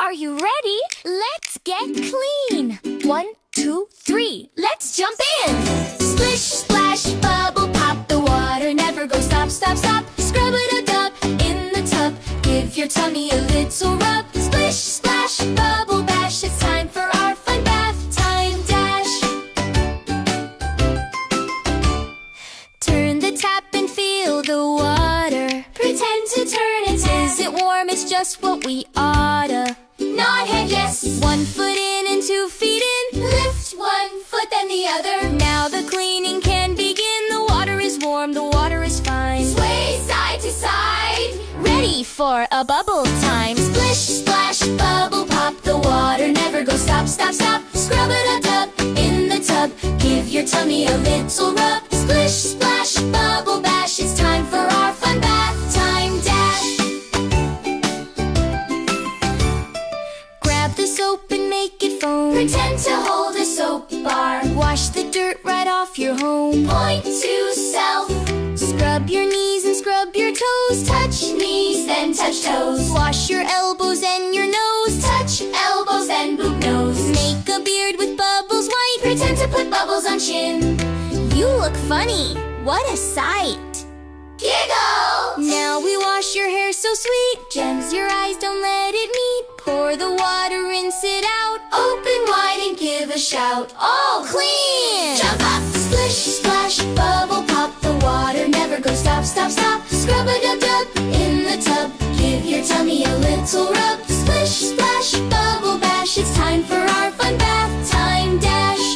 Are you ready? Let's get clean. 1, 2, 3. Let's jump in. Splish, splash, bubble pop. The water never goes stop, stop, stop. Scrub it up in the tub. Give your tummy a little rub. Splish, splash, bubble bash. It's time for our fun bath time dash. Turn the tap and feel the water. Pretend to turn it. Is it warm? It's just what we oughta. Nod head yes. 1 foot in and 2 feet in. Lift 1 foot then the other. Now the cleaning can begin. The water is warm, the water is fine. Sway side to side. Ready for a bubble time. Splish, splash, bubble pop. The water never goes stop, stop, stop. Scrub it up in the tub. Give your tummy a little rub. Splish, splash, bubble bash. It's time for our fun bath time dash. Grab the soap and make it foam. Pretend to hold a soap bar. Wash the dirt right off your home. Point to self. Scrub your knees and scrub your toes. Touch knees, then touch toes. Wash your elbows and your nose. Touch elbows and boob nose. Make a beard with bubbles white. Pretend to put bubbles on chin. You look funny. What a sight. Giggle! Now we wash your hair so sweet. Gems your eyes, don't let it meet. Pour the water, rinse it out. Open wide and give a shout. All clean! Jump up! Splish, splash, bubble pop. The water never goes stop, stop, stop. Scrub a dub dub in the tub. Give your tummy a little rub. Splish, splash, bubble bash. It's time for our fun bath time dash.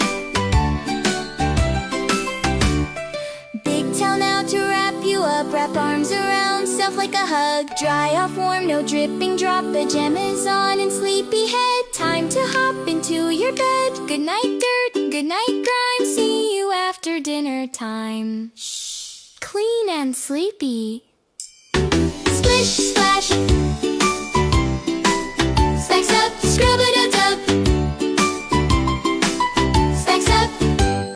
Big towel now to wrap you up. Wrap arms around self like a hug. Dry off warm, no dripping drop. Pajamas on and sleepy head. Time to hop into your bed. Good night dirt, good night grime. See you after dinner time. Shh, clean and sleepy. Splish, splash,